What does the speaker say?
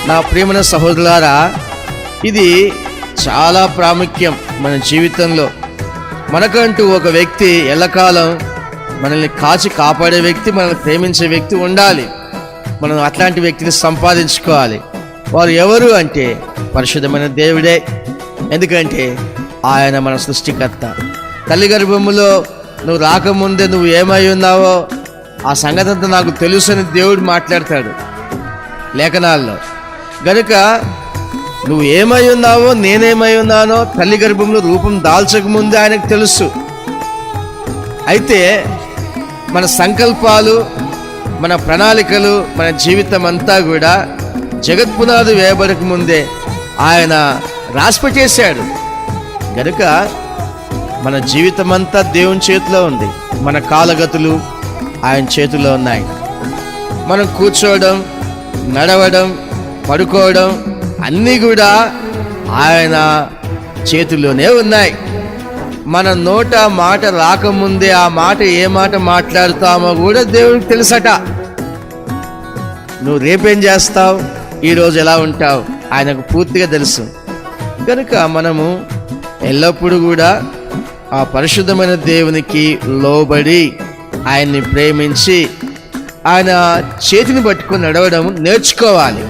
నా ప్రియమైన సహోదరులారా, ఇది చాలా ప్రాముఖ్యం మన జీవితంలో. మనకంటూ ఒక వ్యక్తి ఎల్లకాలం మనల్ని కాచి కాపాడే వ్యక్తి, మనల్ని ప్రేమించే వ్యక్తి ఉండాలి. మనం అట్లాంటి వ్యక్తిని సంపాదించుకోవాలి. వారు ఎవరు అంటే పరిశుద్ధమైన దేవుడే. ఎందుకంటే ఆయన మన సృష్టికర్త. తల్లి గర్భములో నువ్వు రాకముందే నువ్వు ఏమై ఉన్నావో ఆ సంగతి అంతా నాకు తెలుసు అని దేవుడు మాట్లాడతాడు లేఖనాల్లో. గనుక నువ్వు ఏమై ఉన్నావో, నేనేమై ఉన్నానో తల్లి గర్భంలో రూపం దాల్చకముందే ఆయనకు తెలుసు. అయితే మన సంకల్పాలు, మన ప్రణాళికలు, మన జీవితం అంతా కూడా జగత్పునాది వేయబడక ముందే ఆయన రాసిపెట్టేశాడు. గనుక మన జీవితం అంతా దేవుని చేతిలో ఉంది. మన కాలగతులు ఆయన చేతిలో ఉన్నాయి. మనం కూర్చోవడం, నడవడం, పడుకోవడం అన్నీ కూడా ఆయన చేతిలోనే ఉన్నాయి. మన నోట మాట రాకముందే ఆ మాట ఏ మాట మాట్లాడుతామో కూడా దేవుడికి తెలుసట. నువ్వు రేపేం చేస్తావు, ఈరోజు ఎలా ఉంటావు ఆయనకు పూర్తిగా తెలుసు. కనుక మనము ఎల్లప్పుడూ కూడా ఆ పరిశుద్ధమైన దేవునికి లోబడి ఆయన్ని ప్రేమించి ఆయన చేతిని పట్టుకొని నడవడం నేర్చుకోవాలి.